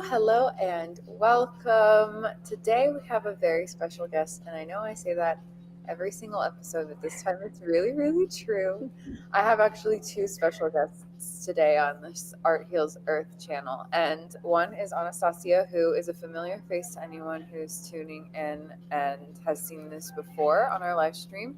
Hello and welcome. Today we have a very special guest, and I know I say that every single episode, but this time it's really, really true. I have actually two special guests today on this Art Heals Earth channel, and one is Anastasia, who is a familiar face to anyone who's tuning in and has seen this before on our live stream.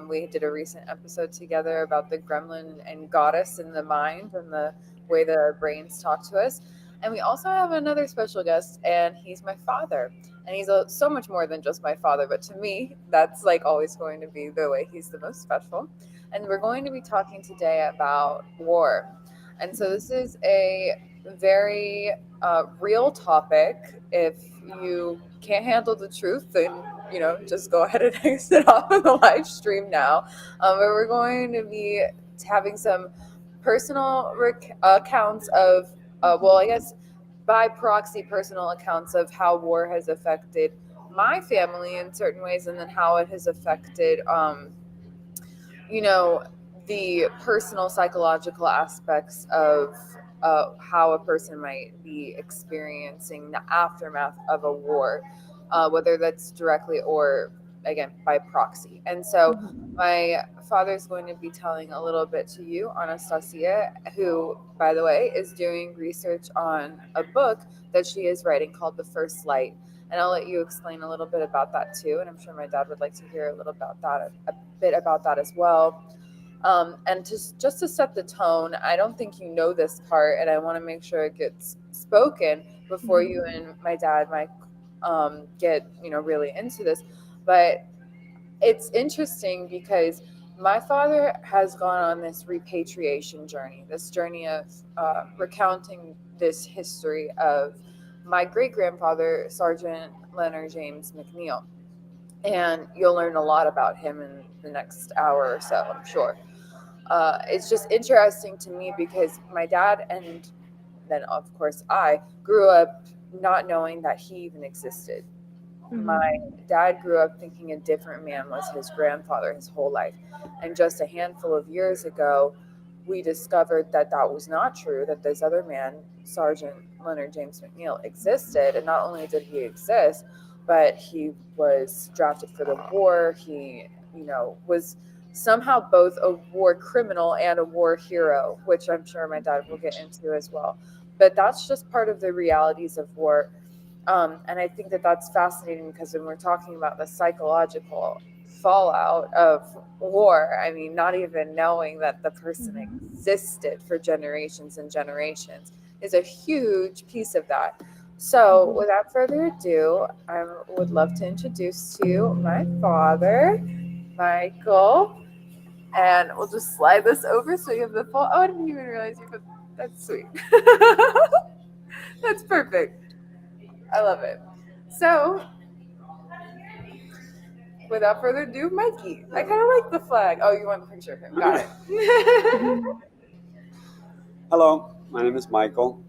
We did a recent episode together about the gremlin and goddess in the mind and the way that our brains talk to us. And we also have another special guest, and he's my father. And he's so much more than just my father, but to me, that's like always going to be the way he's the most special. And we're going to be talking today about war. And so this is a very real topic. If you can't handle the truth, then just go ahead and exit off of the live stream now. But we're going to be having some personal accounts of I guess by proxy, personal accounts of how war has affected my family in certain ways, and then how it has affected, you know, the personal psychological aspects of how a person might be experiencing the aftermath of a war, whether that's directly or again by proxy. And so my father's going to be telling a little bit to you, Anastasia, who, by the way, is doing research on a book that she is writing called The First Light. And I'll let you explain a little bit about that too. And I'm sure my dad would like to hear a little about that, a bit about that as well. And just to set the tone, I don't think you know this part, and I want to make sure it gets spoken before you and my dad might get really into this. But it's interesting because my father has gone on this repatriation journey, this journey of recounting this history of my great grandfather, Sergeant Leonard James McNeil. And you'll learn a lot about him in the next hour or so, I'm sure. It's just interesting to me because my dad and then, of course, I grew up not knowing that he even existed. My dad grew up thinking a different man was his grandfather his whole life. And just a handful of years ago, we discovered that that was not true, that this other man, Sergeant Leonard James McNeil, existed. And not only did he exist, but he was drafted for the war. He, was somehow both a war criminal and a war hero, which I'm sure my dad will get into as well. But that's just part of the realities of war. And I think that that's fascinating because when we're talking about the psychological fallout of war, I mean, not even knowing that the person existed for generations and generations is a huge piece of that. So, without further ado, I would love to introduce to you my father, Michael. And we'll just slide this over so you have the full. Oh, I didn't even realize you put. That's sweet. That's perfect. I love it. So, without further ado, Mikey. I kind of like the flag. Oh, you want the picture of him? Got it. Hello, my name is Michael,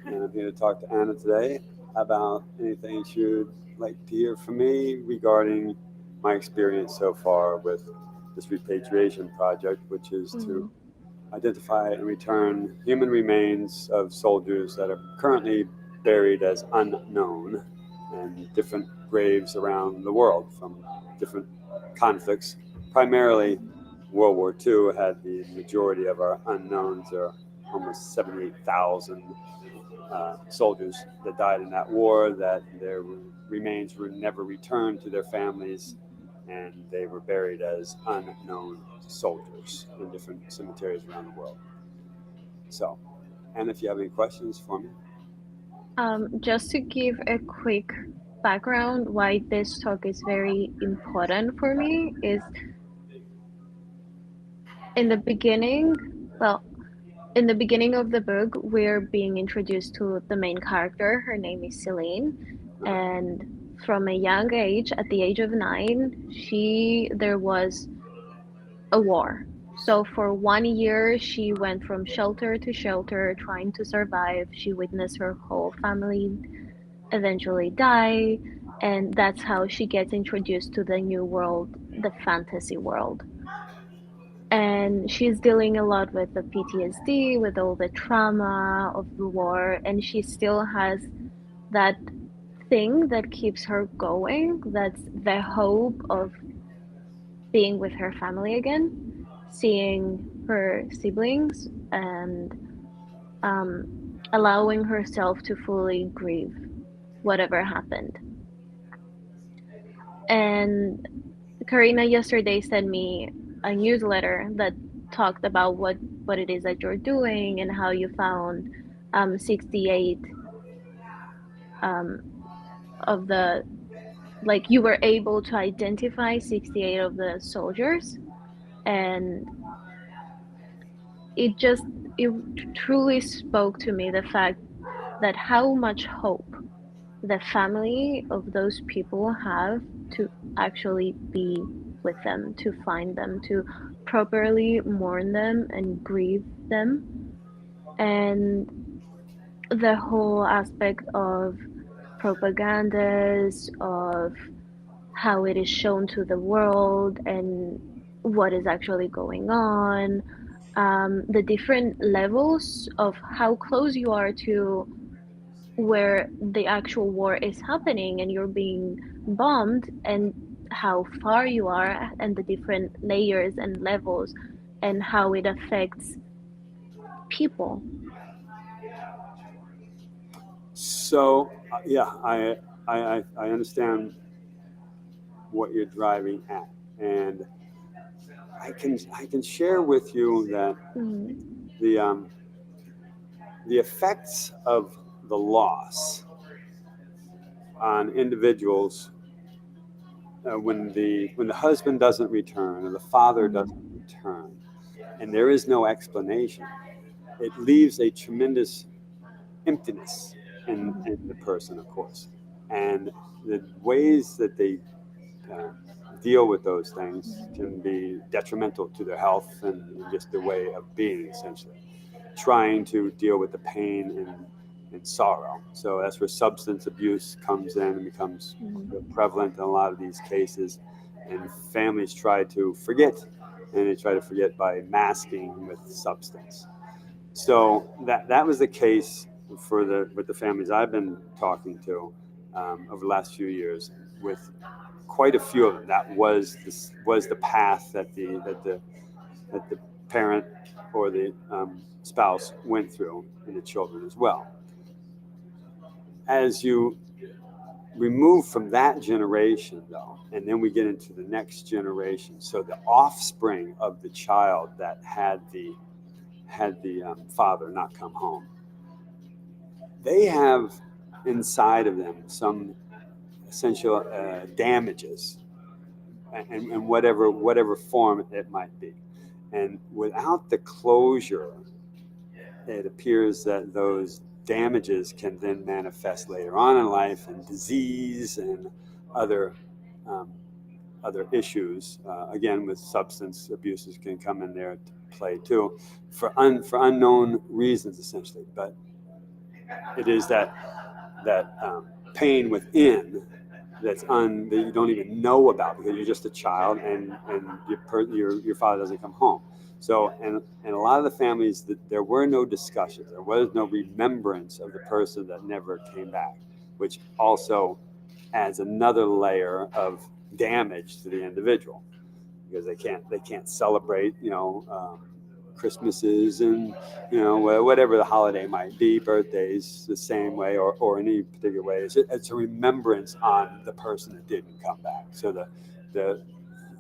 and I'm here to talk to Anna today about anything she would like to hear from me regarding my experience so far with this repatriation project, which is to identify and return human remains of soldiers that are currently buried as unknown in different graves around the world from different conflicts. Primarily, World War II had the majority of our unknowns, or almost 78,000 soldiers that died in that war, that their remains were never returned to their families, and they were buried as unknown soldiers in different cemeteries around the world. So, and if you have any questions for me. Just to give a quick background why this talk is very important for me is in the beginning, well, in the beginning of the book, we're being introduced to the main character. Her name is Celine, and from a young age, at the age of 9, there was a war. So for 1 year, she went from shelter to shelter trying to survive. She witnessed her whole family eventually die, and that's how she gets introduced to the new world, the fantasy world. And she's dealing a lot with the PTSD, with all the trauma of the war, and she still has that thing that keeps her going, that's the hope of being with her family again, seeing her siblings, and um, allowing herself to fully grieve whatever happened. And Karina yesterday sent me a newsletter that talked about what it is that you're doing and how you found 68 um, of the, like, you were able to identify 68 of the soldiers, and it just, it truly spoke to me, the fact that how much hope the family of those people have to actually be with them, to find them, to properly mourn them and grieve them. And the whole aspect of propagandas, of how it is shown to the world and what is actually going on, the different levels of how close you are to where the actual war is happening and you're being bombed, and how far you are, and the different layers and levels, and how it affects people. So yeah, I understand what you're driving at, and I can share with you that Mm, the the effects of the loss on individuals when the husband doesn't return or the father mm, doesn't return, and there is no explanation, it leaves a tremendous emptiness mm, in the person, of course, and the ways that they uh, deal with those things can be detrimental to their health and just their way of being, essentially trying to deal with the pain and sorrow. So that's where substance abuse comes in and becomes mm, prevalent in a lot of these cases. And families try to forget, and they try to forget by masking with substance. So that was the case for the with the families I've been talking to over the last few years. With quite a few of them, was the path that the parent or the spouse went through, and the children as well. As you remove from that generation, though, and then we get into the next generation, so the offspring of the child that had the father not come home, they have inside of them some essential damages, and whatever form it might be, and without the closure, it appears that those damages can then manifest later on in life in disease and other um, other issues. Again, with substance abuses can come in there to play too, for unknown reasons essentially. But it is that pain within that you don't even know about because you're just a child, and your father doesn't come home. So and a lot of the families, that there were no discussions, there was no remembrance of the person that never came back, which also adds another layer of damage to the individual because they can't celebrate, Christmases and whatever the holiday might be, birthdays the same way, or any particular way. It's a remembrance on the person that didn't come back. So the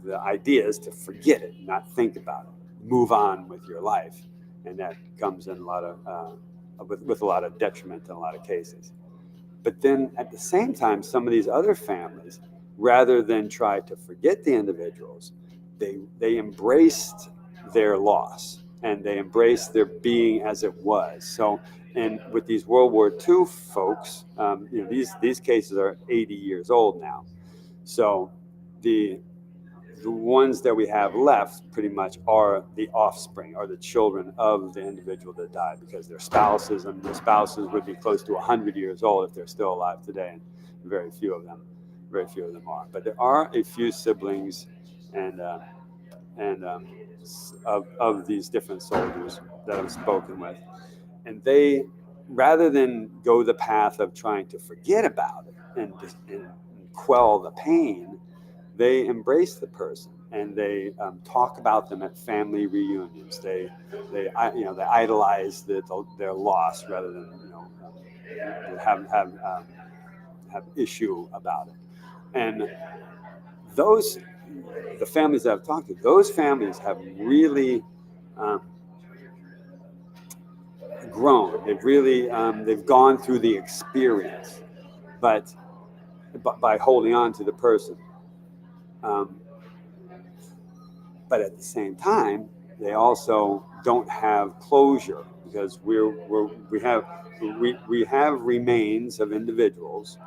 the idea is to forget it, not think about it, move on with your life, and that comes in a lot of with a lot of detriment in a lot of cases. But then at the same time, some of these other families, rather than try to forget the individuals, they embraced their loss and they embraced their being as it was. So, and with these World War II folks, these cases are 80 years old now. So the the ones that we have left pretty much are the offspring, are the children of the individual that died, because their spouses, and their spouses would be close to 100 years old if they're still alive today, and very few of them are. But there are a few siblings and of these different soldiers that I've spoken with, and rather than go the path of trying to forget about it and quell the pain, they embrace the person and they talk about them at family reunions. They idolize their loss rather than have issue about it. And those the families that I've talked to, those families have really um, grown. They've gone through the experience, but by holding on to the person. Um, but at the same time, they also don't have closure because we have remains of individuals,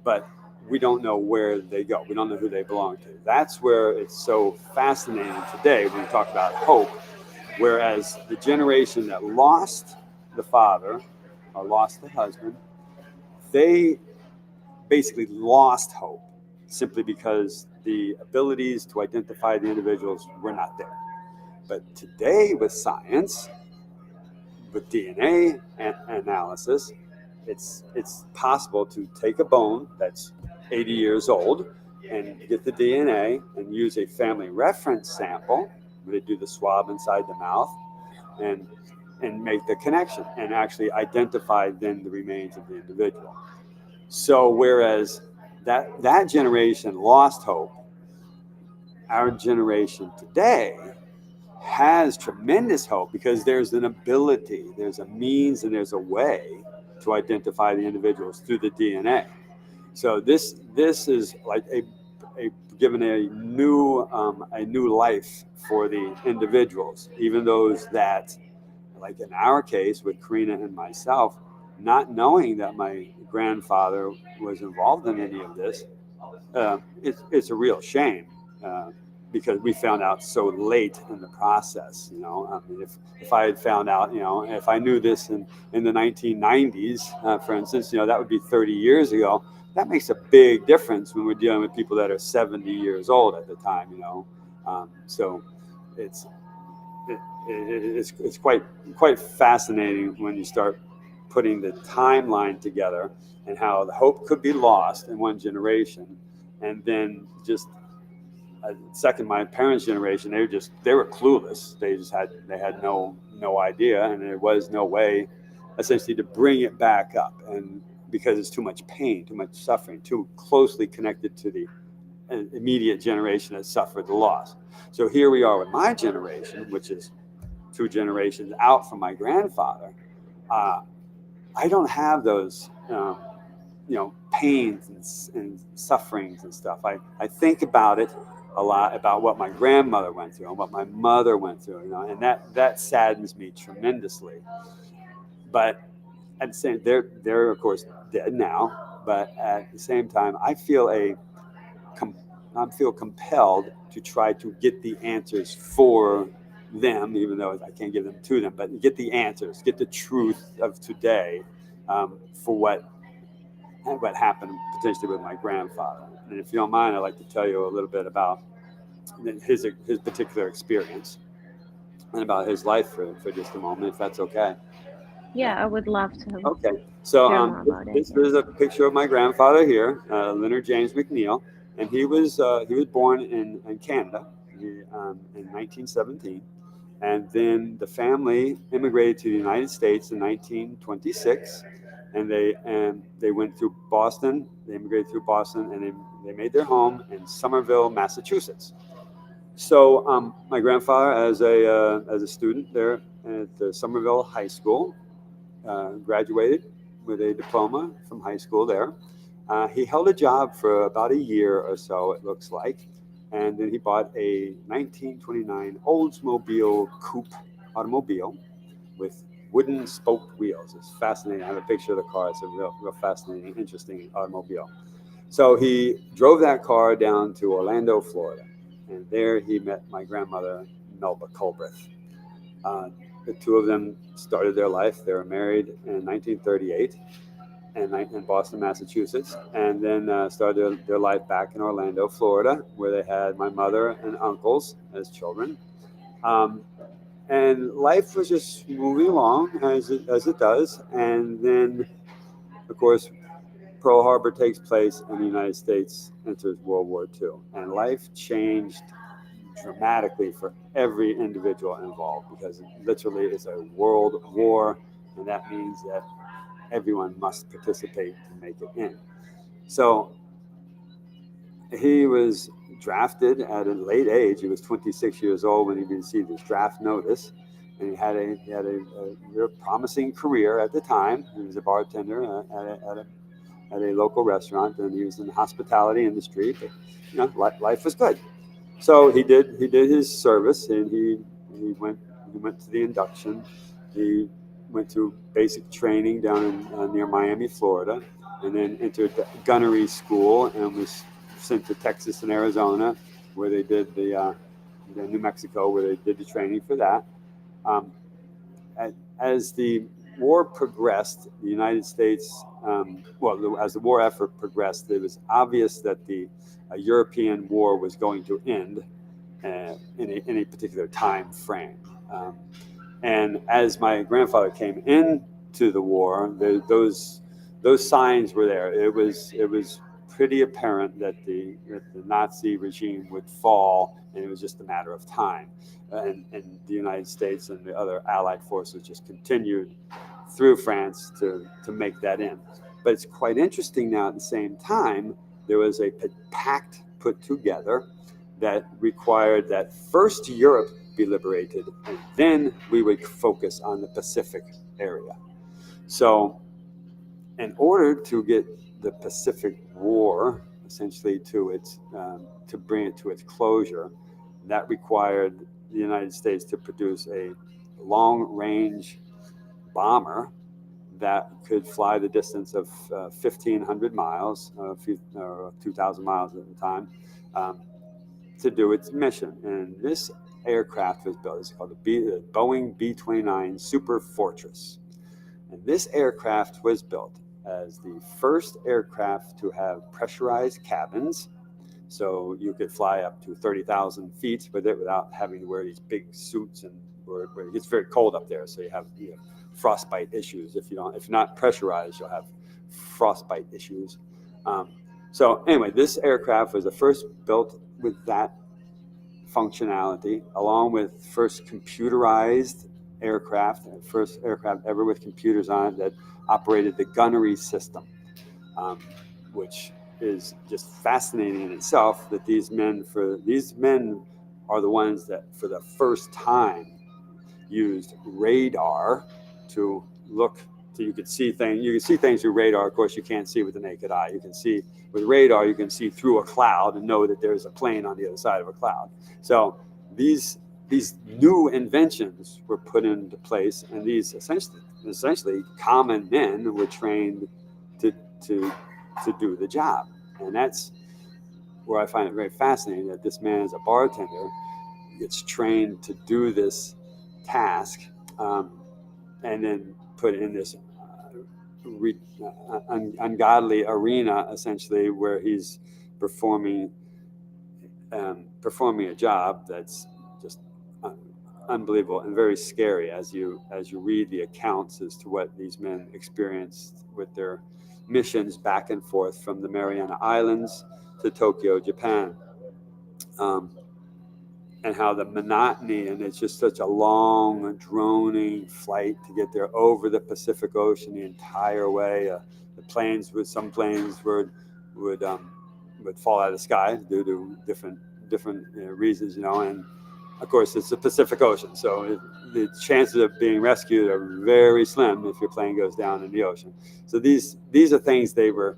but we don't know where they go. We don't know who they belong to. That's where it's so fascinating today when we talk about hope. Whereas the generation that lost the father or lost the husband, they basically lost hope simply because the abilities to identify the individuals were not there. But today, with science, with DNA analysis, it's possible to take a bone that's 80 years old and get the DNA and use a family reference sample where they do the swab inside the mouth and make the connection and actually identify then the remains of the individual. So whereas that generation lost hope, our generation today has tremendous hope because there's an ability, there's a means, and there's a way to identify the individuals through the DNA. So this is like a given a new life for the individuals, even those that, like in our case with Karina and myself, not knowing that my grandfather was involved in any of this, it's a real shame. Because we found out so late in the process. I mean, if I had found out, if I knew this in the 1990s, for instance, that would be 30 years ago. That makes a big difference when we're dealing with people that are 70 years old at the time. So it's it's quite fascinating when you start putting the timeline together and how the hope could be lost in one generation, and then just second, my parents' generation, they were clueless. They had no idea, and there was no way, essentially, to bring it back up, and because it's too much pain, too much suffering, too closely connected to the immediate generation that suffered the loss. So here we are with my generation, which is two generations out from my grandfather. Uh, I don't have those. Pains and sufferings and stuff. I think about it a lot, about what my grandmother went through and what my mother went through, and that saddens me tremendously. But at the same, they're of course dead now. But at the same time, I feel compelled to try to get the answers for them, even though I can't give them to them, but get the answers, get the truth of today, for what happened potentially with my grandfather. And if you don't mind, I'd like to tell you a little bit about his particular experience and about his life for just a moment, if that's okay. Yeah, I would love to Okay. So hear more about it. this Yeah. is a picture of my grandfather here, Leonard James McNeil, and he was born in Canada in 1917, and then the family immigrated to the United States in 1926, and they went through Boston. They immigrated through Boston, and they made their home in Somerville, Massachusetts. So my grandfather, as a student there at the Somerville High School, graduated with a diploma from high school there. He held a job for about a year or so, it looks like, and then he bought a 1929 Oldsmobile coupe automobile with wooden spoked wheels. It's fascinating. I have a picture of the car. It's a real fascinating, interesting automobile. So he drove that car down to Orlando, Florida, and there he met my grandmother, Melba Culbreth. Uh, the two of them started their life. They were married in 1938 in Boston, Massachusetts, and then started their life back in Orlando, Florida, where they had my mother and uncles as children. Um, And life was just moving along as it does. And then, of course, Pearl Harbor takes place, and the United States enters World War II. And life changed dramatically for every individual involved because it literally is a world war, and that means that everyone must participate to make it in. So he was drafted at a late age. He was 26 years old when he received his draft notice, and he had a real promising career at the time. He was a bartender at a local restaurant, and he was in the hospitality industry. But life was good. So he did his service, and he went to the induction. He went to basic training down in near Miami, Florida, and then entered gunnery school and was sent to Texas and Arizona, where they did New Mexico, where they did the training for that. Um, as the war progressed, the United States, as the war effort progressed, it was obvious that the European war was going to end in a particular time frame. And as my grandfather came into the war, those signs were there. It was pretty apparent that the Nazi regime would fall, and it was just a matter of time. And the United States and the other Allied forces just continued through France to make that end. But it's quite interesting now. At the same time, there was a pact put together that required that first Europe be liberated, and then we would focus on the Pacific area. So, in order to get the Pacific War essentially to bring it to its closure, that required the United States to produce a long-range bomber that could fly the distance of 1,500 miles, 2,000 miles at the time, to do its mission. And this aircraft was built. It's called the Boeing B-29 Super Fortress. And this aircraft was built as the first aircraft to have pressurized cabins. So you could fly up to 30,000 feet with it without having to wear these big suits, and where it gets very cold up there. So you have frostbite issues. If you're not pressurized, you'll have frostbite issues. So anyway, this aircraft was the first built with that functionality, along with first computerized aircraft, first aircraft ever with computers on it that operated the gunnery system, which is just fascinating in itself. That these men are the ones that for the first time used radar to look. So you could see things. You can see things through radar. Of course, you can't see with the naked eye. You can see with radar. You can see through a cloud and know that there's a plane on the other side of a cloud. So these new inventions were put into place, and these essentially common men were trained to do the job. And that's where I find it very fascinating that this man, as a bartender, gets trained to do this task, and then put in this ungodly arena, essentially, where he's performing a job that's just unbelievable and very scary as you read the accounts as to what these men experienced with their missions back and forth from the Mariana Islands to Tokyo, Japan. And how the monotony, and it's just such a long, droning flight to get there over the Pacific Ocean the entire way. Some planes would fall out of the sky due to different reasons, and of course it's the Pacific Ocean, so the chances of being rescued are very slim if your plane goes down in the ocean. So these are things they were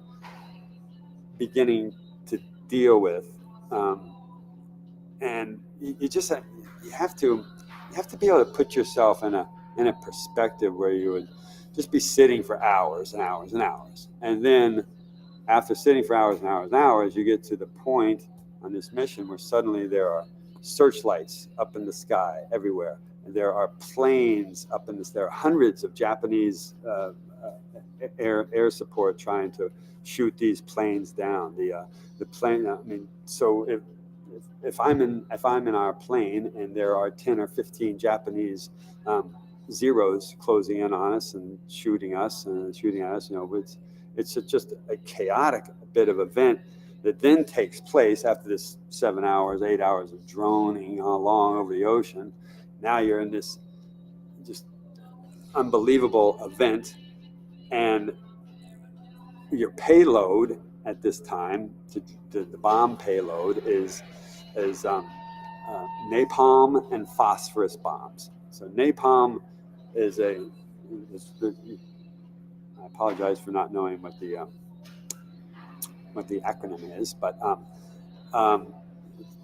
beginning to deal with. And you have to be able to put yourself in a perspective where you would just be sitting for hours and hours and hours, and then after sitting for hours and hours and hours, you get to the point on this mission where suddenly there are searchlights up in the sky everywhere, and there are planes up in this. There are hundreds of Japanese air support trying to shoot these planes down. The plane. I mean, so if I'm in our plane and there are 10 or 15 Japanese Zeros closing in on us and shooting us and shooting at us, it's just a chaotic bit of event that then takes place after this 7 hours, 8 hours of droning along over the ocean. Now you're in this just unbelievable event, and your payload at this time, the bomb payload, is napalm and phosphorus bombs. So napalm is I apologize for not knowing what the acronym is, but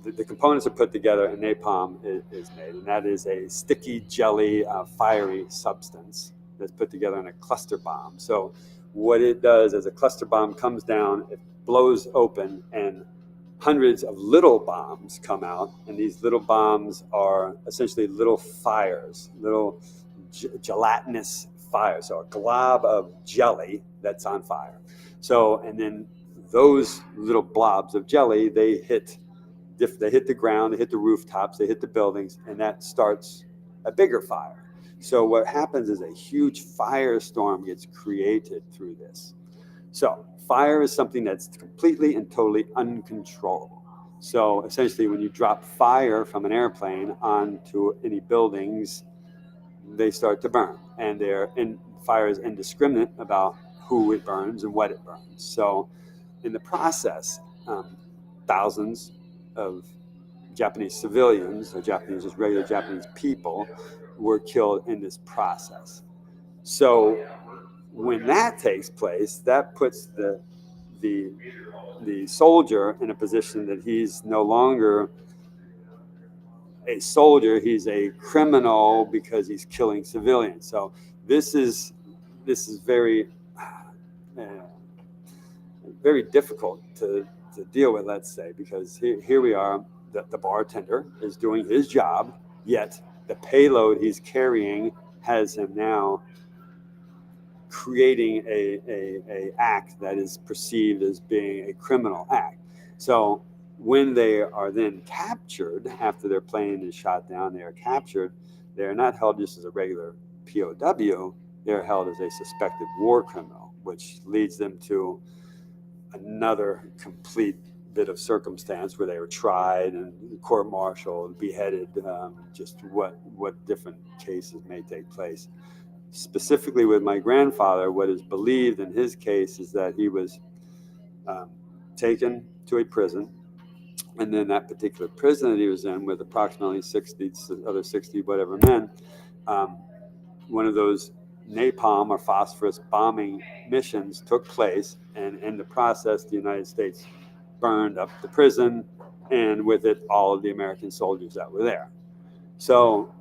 the components are put together and napalm is made, and that is a sticky jelly, fiery substance that's put together in a cluster bomb. So what it does as a cluster bomb comes down, it blows open, and hundreds of little bombs come out, and these little bombs are essentially little fires, little gelatinous fires, so a glob of jelly that's on fire. So, and then those little blobs of jelly, they hit the ground, they hit the rooftops, they hit the buildings, and that starts a bigger fire. So what happens is a huge firestorm gets created through this. So fire is something that's completely and totally uncontrollable. So essentially, when you drop fire from an airplane onto any buildings, they start to burn, and fire is indiscriminate about who it burns and what it burns. So in the process, thousands of Japanese civilians, or Japanese, just regular Japanese people, were killed in this process. So when that takes place, that puts the soldier in a position that he's no longer a soldier, he's a criminal because he's killing civilians. So this is very very difficult to deal with, let's say, because here we are, the bartender is doing his job, yet the payload he's carrying has him now creating a act that is perceived as being a criminal act. So when they are then captured, after their plane is shot down, they are captured, they're not held just as a regular POW, they're held as a suspected war criminal, which leads them to another complete bit of circumstance where they were tried and court-martialed, beheaded, just what different cases may take place. Specifically with my grandfather, what is believed in his case is that he was taken to a prison, and then that particular prison that he was in, with approximately 60 whatever men, one of those napalm or phosphorus bombing missions took place, and in the process, the United States burned up the prison, and with it, all of the American soldiers that were there. So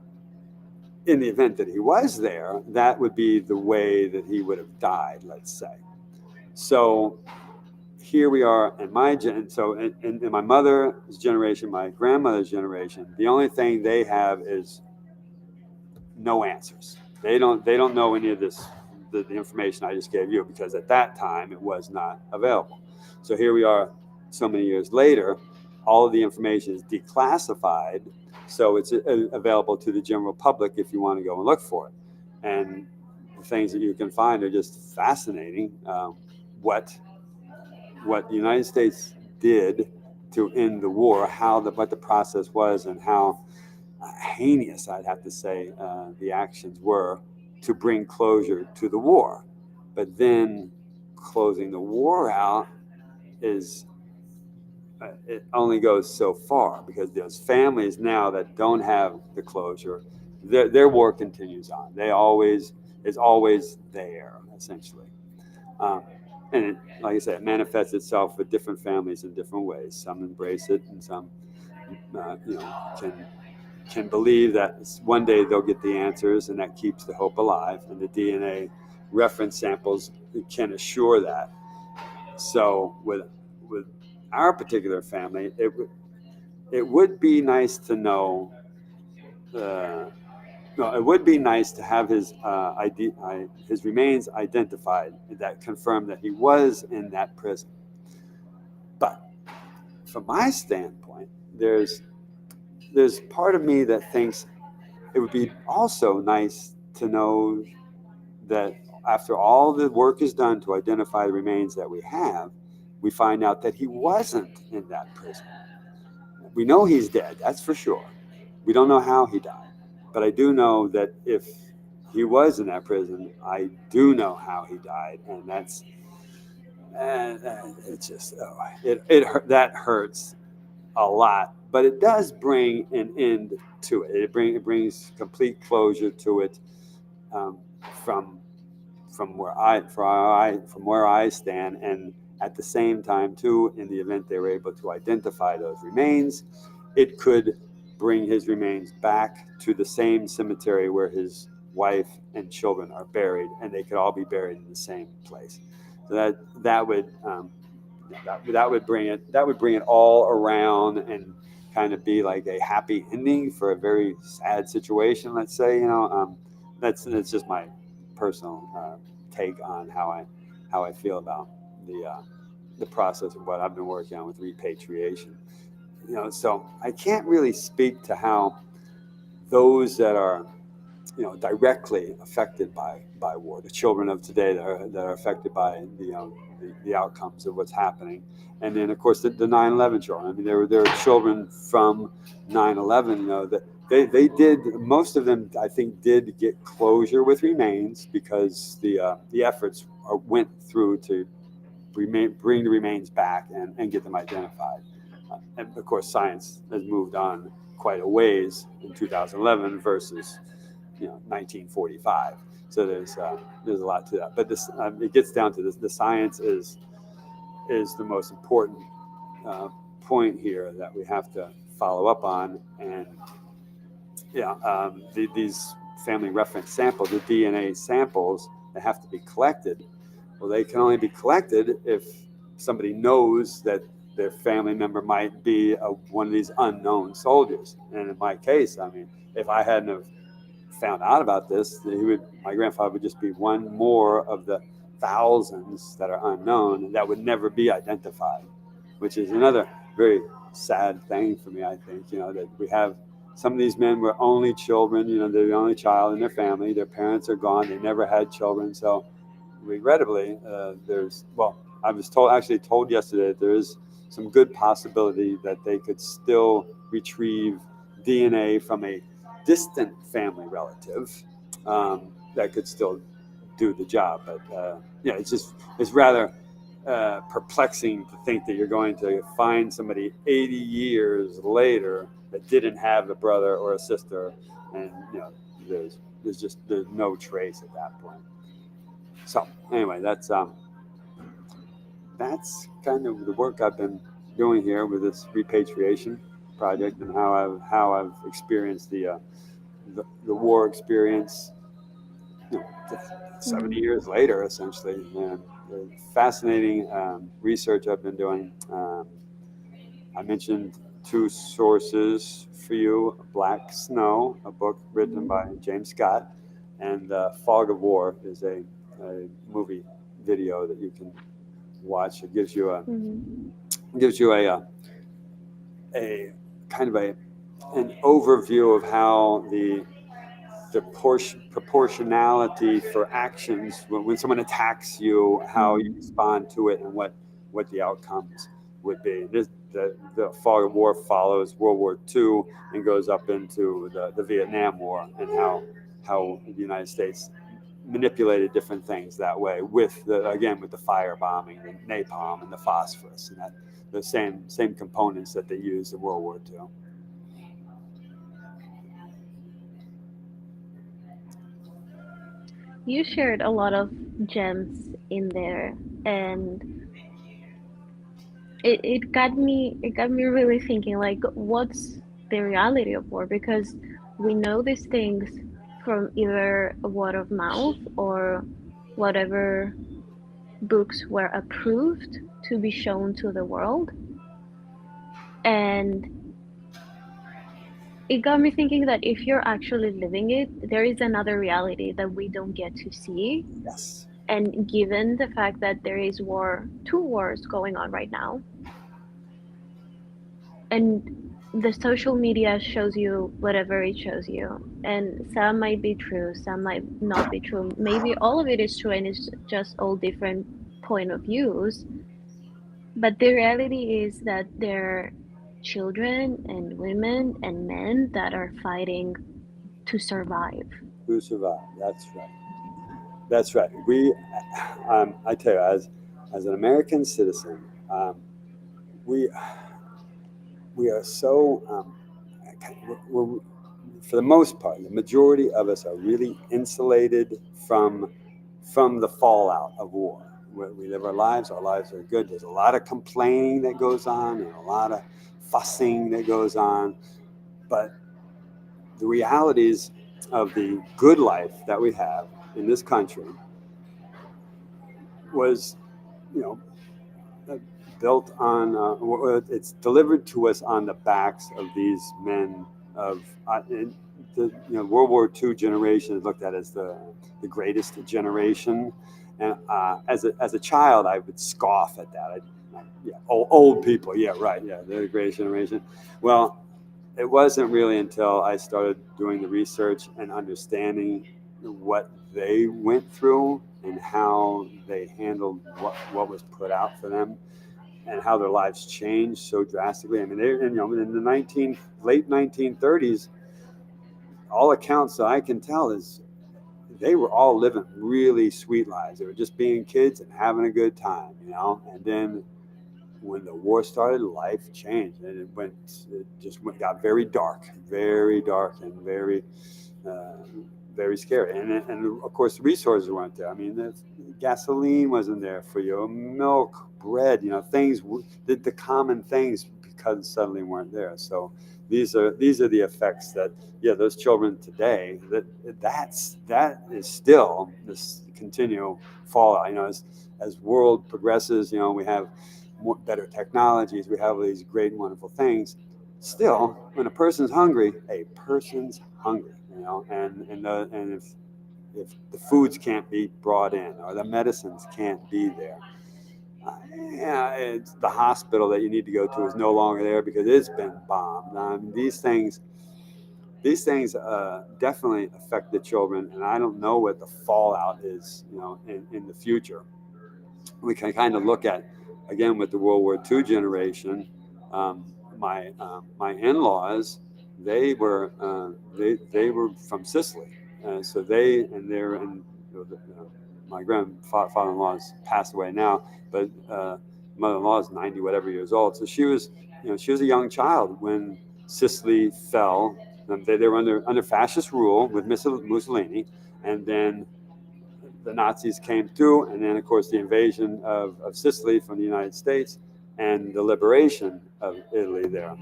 in the event that he was there, that would be the way that he would have died, let's say. So here we are in in my mother's generation, my grandmother's generation, the only thing they have is no answers. They don't know any of this, the information I just gave you, because at that time it was not available. So here we are so many years later, all of the information is declassified, so it's available to the general public if you want to go and look for it. And the things that you can find are just fascinating. What the United States did to end the war, what the process was, and how heinous, I'd have to say, the actions were to bring closure to the war. But then closing the war out it only goes so far, because there's families now that don't have the closure. Their war continues on. It's always there, essentially. And it, like I said, it manifests itself with different families in different ways. Some embrace it, and some can believe that one day they'll get the answers, and that keeps the hope alive. And the DNA reference samples can assure that. So with our particular family, it would be nice to know. It would be nice to have his remains identified that confirm that he was in that prison. But from my standpoint, there's there's part of me that thinks it would be also nice to know that after all the work is done to identify the remains that we have, we find out that he wasn't in that prison. We know he's dead, that's for sure. We don't know how he died. But I do know that if he was in that prison, I do know how he died. And that's, it just, that hurts a lot. But it does bring an end to it. It brings complete closure to it, um, from from where I stand, and at the same time too, in the event they were able to identify those remains, it could bring his remains back to the same cemetery where his wife and children are buried, and they could all be buried in the same place. So that would bring it all around and kind of be like a happy ending for a very sad situation. Let's say, that's just my personal take on how I feel about the process of what I've been working on with repatriation. So I can't really speak to how those that are directly affected by war, the children of today that are affected by the outcomes of what's happening, and then of course the 9/11 children. I mean, there are children from 9/11. That they did, most of them I think did get closure with remains because the efforts went through to bring the remains back and get them identified. And of course, science has moved on quite a ways in 2011 versus 1945. So there's a lot to that. But this it gets down to this. The science is the most important point here that we have to follow up on. And these family reference samples, the DNA samples that have to be collected. Well, they can only be collected if somebody knows that their family member might be one of these unknown soldiers. And in my case, I mean, if I hadn't have found out about this, my grandfather would just be one more of the thousands that are unknown that would never be identified, which is another very sad thing for me. I think that we have some of these men were only children. They're the only child in their family. Their parents are gone. They never had children. So regrettably, I was told yesterday that there is some good possibility that they could still retrieve DNA from a distant family relative that could still do the job. But it's rather perplexing to think that you're going to find somebody 80 years later that didn't have a brother or a sister, and there's no trace at that point. So anyway, that's kind of the work I've been doing here with this repatriation project, and how I've experienced the war experience, 70 years later, essentially. And the fascinating research I've been doing. I mentioned two sources for you: Black Snow, a book written by James Scott, and Fog of War is a movie video that you can watch. It gives you a kind of an overview of how the proportionality for actions when someone attacks you, how you respond to it, and what the outcomes would be. The Fog of War follows World War II and goes up into the Vietnam War, and how the United States manipulated different things that way with the firebombing, the napalm, and the phosphorus, and that the same components that they used in World War II. You shared a lot of gems in there, and it got me really thinking, like, what's the reality of war? Because we know these things from either word of mouth or whatever books were approved to be shown to the world. And it got me thinking that if you're actually living it, there is another reality that we don't get to see. Yes. And given the fact that there is two wars going on right now, and the social media shows you whatever it shows you, and some might be true, some might not be true. Maybe all of it is true, and it's just all different point of views. But the reality is that there are children and women and men that are fighting to survive. Who survived? That's right. That's right. I tell you, as an American citizen, we we are so we're, for the most part, the majority of us are really insulated from the fallout of war. We live our lives. Our lives are good. There's a lot of complaining that goes on, and a lot of fussing that goes on, but the realities of the good life that we have in this country was, you know, uh, built on, it's delivered to us on the backs of these men of, World War II generation is looked at as the greatest generation. And as a child, I would scoff at that. Yeah, old people, yeah, right, yeah, they're the greatest generation. Well, it wasn't really until I started doing the research and understanding what they went through and how they handled what was put out for them and how their lives changed so drastically. I mean, in the late 1930s, all accounts that I can tell is they were all living really sweet lives. They were just being kids and having a good time, And then when the war started, life changed, and got very dark, and uh, very scary. And of course, the resources weren't there. I mean, the gasoline wasn't there for you, milk, bread, things, the common things, because suddenly weren't there. So these are the effects that, yeah, those children today, that is still this continual fallout. As world progresses, we have better technologies, we have these great, wonderful things. Still, when a person's hungry, a person's hungry, and if the foods can't be brought in or the medicines can't be there, yeah, it's the hospital that you need to go to is no longer there because it's been bombed. These things definitely affect the children, and I don't know what the fallout is, in the future. We can kind of look at, again, with the World War II generation. My in-laws, they were from Sicily, so they're in, my grandfather-in-law's passed away now, but mother-in-law is 90 whatever years old. So she was a young child when Sicily fell. They were under fascist rule with Mussolini, and then the Nazis came through, and then, of course, the invasion of Sicily from the United States and the liberation of Italy there.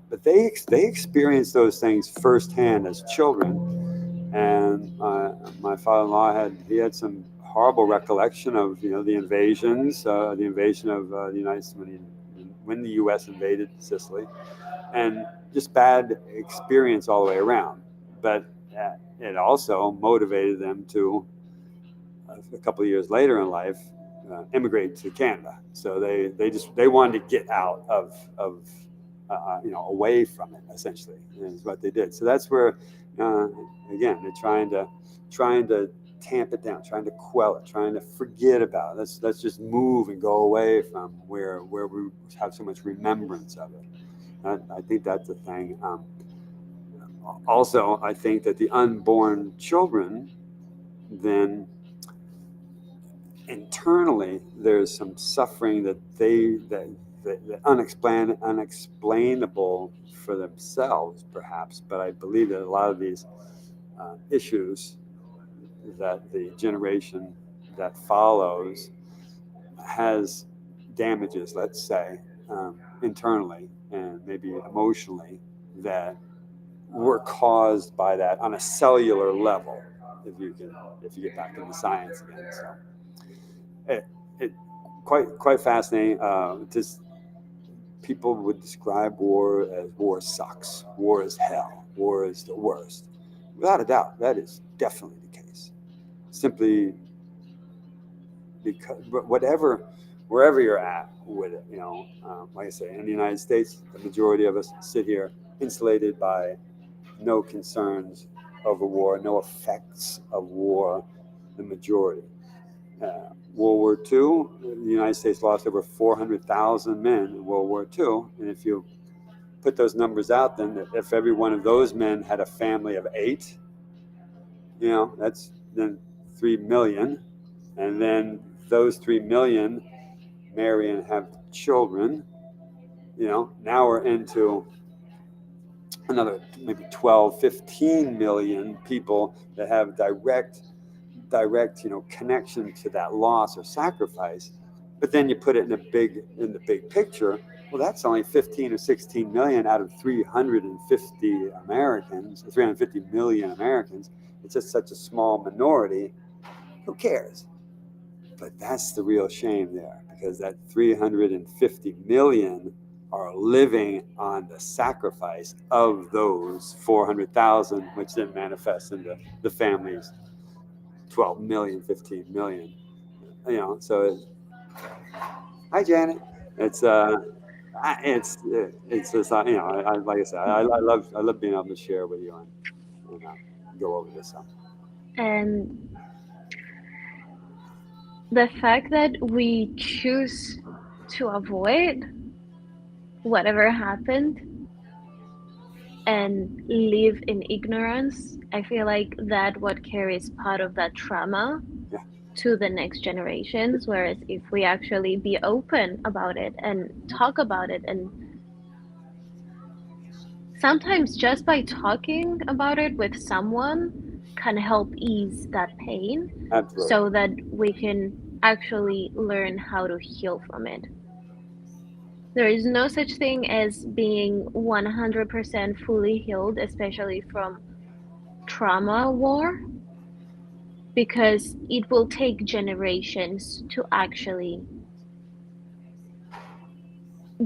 But they experienced those things firsthand as children, and my father-in-law had some horrible recollection of the invasion of the United States when the U.S. invaded Sicily, and just bad experience all the way around. But it also motivated them to, a couple of years later in life, immigrate to Canada. So they wanted to get out of away from it, essentially, is what they did. So that's where, again, they're trying to tamp it down, trying to quell it, trying to forget about it. Let's just move and go away from where we have so much remembrance of it. I think that's the thing. Also, I think that the unborn children, then internally there's some suffering that unexplainable for themselves, perhaps. But I believe that a lot of these issues that the generation that follows has damages, let's say, internally and maybe emotionally, that were caused by that on a cellular level. If you get back into science again, so it quite fascinating. Just people would describe war as war sucks, war is hell, war is the worst. Without a doubt, that is definitely the case. Simply because, but wherever you're at with it. Like I say, in the United States, the majority of us sit here insulated by no concerns over war, no effects of war, the majority. World War II, the United States lost over 400,000 men in World War II. And if you put those numbers out, then if every one of those men had a family of 8, that's then 3 million. And then those 3 million marry and have children. Now we're into another maybe 12, 15 million people that have direct connection to that loss or sacrifice. But then you put it in the big picture. Well, that's only 15 or 16 million out of 350 Americans, 350 million Americans. It's just such a small minority. Who cares? But that's the real shame there, because that 350 million are living on the sacrifice of those 400,000, which then manifests into the families, 12 million, 15 million. So hi Janet. It's just like I said, I love being able to share with you and go over this. And the fact that we choose to avoid whatever happened and live in ignorance, I feel like that what carries part of that trauma Yeah. to the next generations. Whereas if we actually be open about it and talk about it, and sometimes just by talking about it with someone can help ease that pain, Absolutely. so that we can actually learn how to heal from it. There is no such thing as being 100% fully healed, especially from trauma war, because it will take generations to actually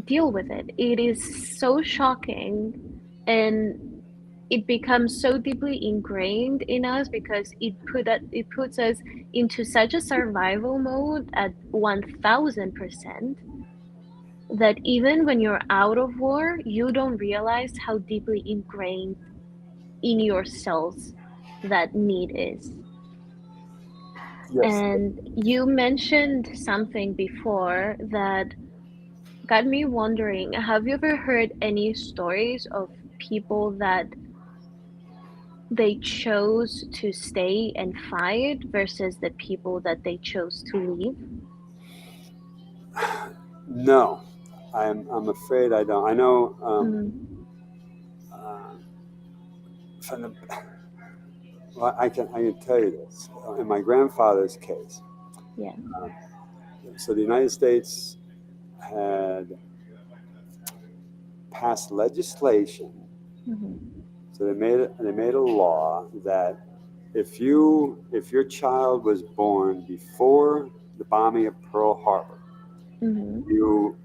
deal with it. It is so shocking, and it becomes so deeply ingrained in us because it puts us into such a survival mode at 1000%, that even when you're out of war, you don't realize how deeply ingrained in your cells that need is. Yes. And you mentioned something before that got me wondering, have you ever heard any stories of people that they chose to stay and fight versus the people that they chose to leave? No, I'm afraid I don't. I know Mm, uh, from the. Well, I can tell you this. In my grandfather's case, yeah. uh, so the United States had passed legislation. Mm-hmm. So they made a law that if your child was born before the bombing of Pearl Harbor, Mm-hmm. you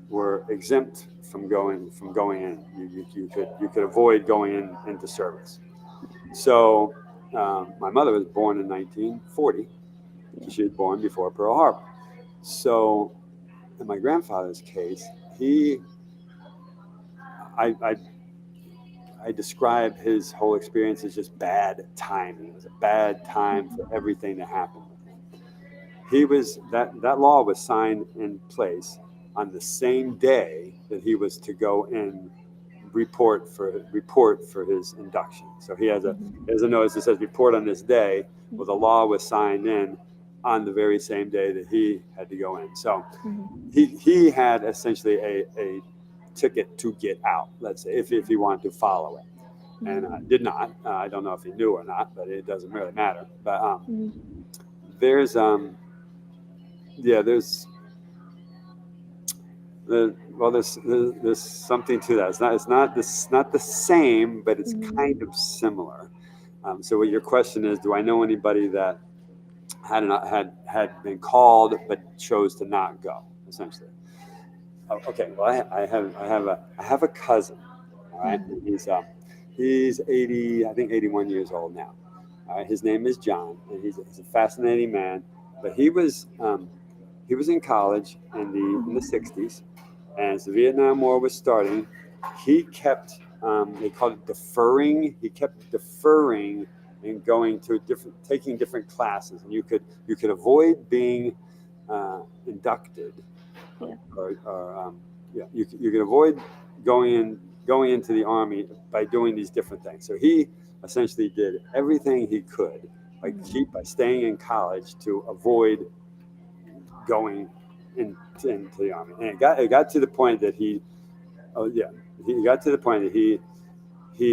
were exempt from going in. You could avoid going into service. So my mother was born in 1940. So Yeah. she was born before Pearl Harbor. So in my grandfather's case, he I, I I describe his whole experience as just bad timing. It was a bad time Mm-hmm. for everything to happen with him. He was that law was signed in place on the same day that he was to go and report for his induction. So he has a notice that says report on this day. Well, the law was signed in on the very same day that he had to go in. So Mm-hmm. he had essentially a ticket to get out, let's say, if he wanted to follow it. And did not. I don't know if he knew or not, but it doesn't really matter. But Mm-hmm. there's yeah, there's something to that. It's not the same, but it's Mm-hmm. kind of similar. So what your question is, do I know anybody that had been called but chose to not go? Essentially. Oh, okay. Well, I have a cousin. All right. Mm-hmm. He's 80, I think 81 years old now. All right. His name is John, and he's a fascinating man. But he was in college in the Mhm. 60s, and as the Vietnam War was starting, he kept they called it deferring. He kept deferring and going to taking different classes, and you could avoid being inducted, Yeah. yeah, you can avoid going into the army by doing these different things. So he essentially did everything he could, Mhm. by staying in college to avoid going into the army. And it got to the point that oh yeah, he got to the point that he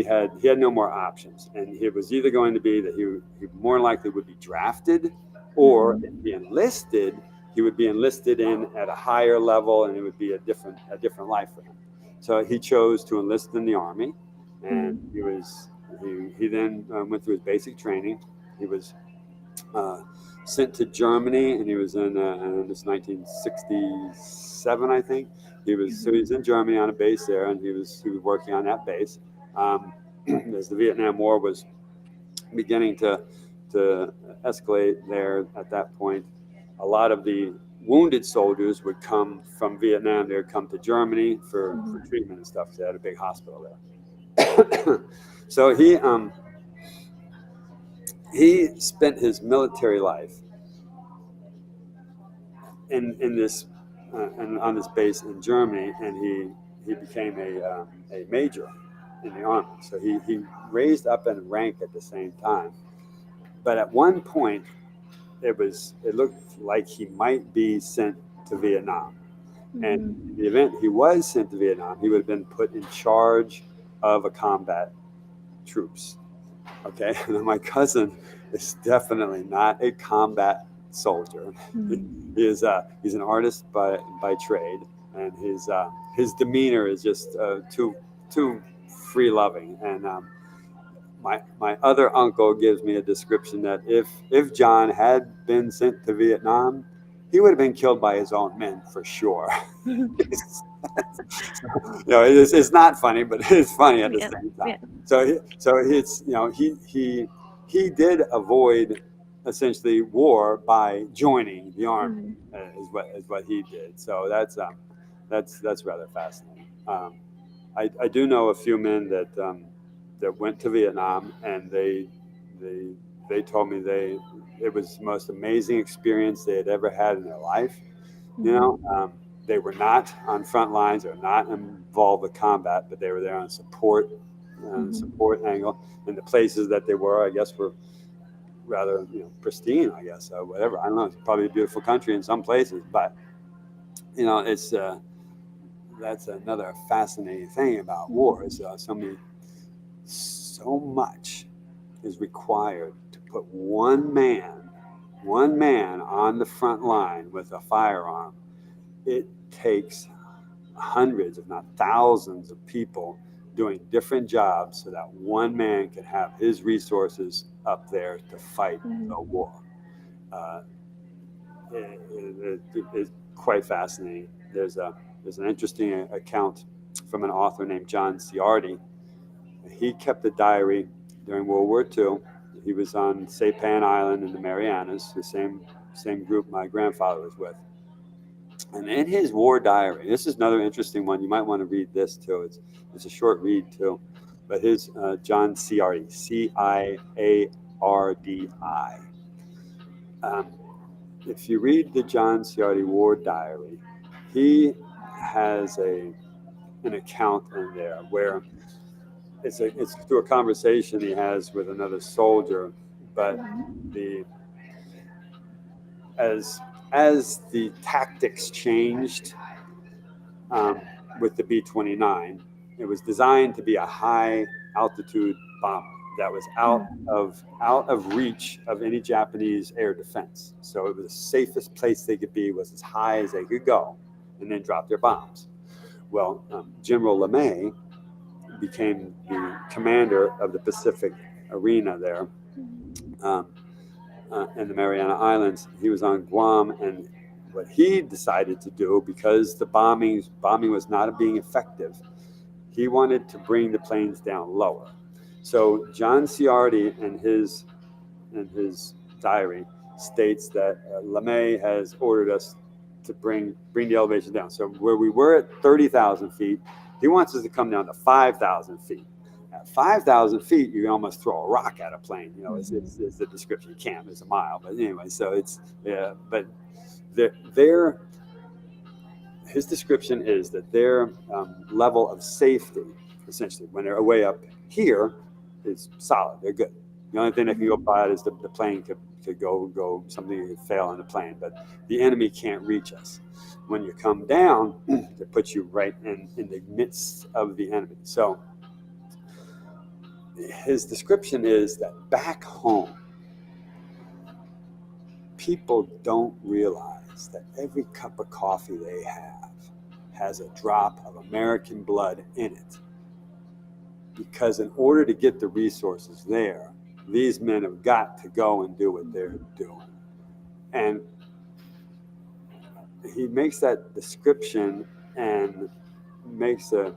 had no more options, and it was either going to be that he more likely would be drafted, or if Mhm. he enlisted, he would be enlisted in at a higher level, and it would be a different life for him. So he chose to enlist in the army, and Mhm. he then went through his basic training. He was uh, sent to Germany, and he was in this 1967, I think. He was Mhm. in Germany on a base there, and he was working on that base um, as the Vietnam War was beginning to escalate there. At that point, a lot of the wounded soldiers would come from Vietnam. They would come to Germany for Mhm. treatment and stuff. They had a big hospital there. So he spent his military life in this and on this base in Germany, and he became a major in the army. So he raised up in rank at the same time. But at one point, it looked like he might be sent to Vietnam. And Mhm. in the event he was sent to Vietnam, he would have been put in charge of a combat troops. Okay, my cousin is definitely not a combat soldier. Mhm. He's an artist by trade, and his demeanor is just too free loving. And my other uncle gives me a description that if John had been sent to Vietnam, he would have been killed by his own men for sure. It's not funny, but it's funny at the Yeah. same time. Yeah. So it's he did avoid essentially war by joining the army, Mhm. is what he did. So that's rather fascinating. I do know a few men that went to Vietnam, and they they told me it was the most amazing experience they had ever had in their life. You know, Mhm. they were not on front lines or not involved with combat, but they were there on Mhm. support angle. And the places that they were, I guess, were rather pristine. I guess whatever. I don't know. It's probably a beautiful country in some places, but it's that's another fascinating thing about war Mhm. is so much is required to put one man on the front line with a firearm. It takes hundreds, if not thousands, of people doing different jobs so that one man can have his resources up there to fight Mhm. the war. Uh, it's quite fascinating. There's an interesting account from an author named John Ciardi. He kept a diary during World War II. He was on Saipan Island in the Marianas, the same group my grandfather was with. And in his war diary, this is another interesting one. You might want to read this too. It's a short read too, but his John Ciardi, Ciardi. Um, if you read the John Ciardi war diary, he has an account in there where it's through a conversation he has with another soldier, but Mhm. the as as the tactics changed um, with the B-29. It was designed to be a high altitude bomber that was Mhm. out of reach of any Japanese air defense. So it was the safest place they could be was as high as they could go, and then drop their bombs. Well, General LeMay became the commander of the Pacific arena there um, in the Mariana Islands. He was on Guam, and what he decided to do, because the bombing was not being effective, he wanted to bring the planes down lower. So John Ciardi in his diary states that LeMay has ordered us to bring the elevation down. So where we were at 30,000 feet, he wants us to come down to 5,000 feet. At 5,000 feet, you can almost throw a rock at a plane. You know, it's the description. You can't. It's a mile, but anyway. So it's but their his description is that their level of safety, essentially, when they're way up here, is solid. They're good. The only thing that can go bad is the plane could go something could fail on the plane, but the enemy can't reach us. When you come down, it puts you right in the midst of the enemy. So his description is that back home, people don't realize that every cup of coffee they have has a drop of American blood in it. Because in order to get the resources there, these men have got to go and do what they're doing. And he makes that description and makes a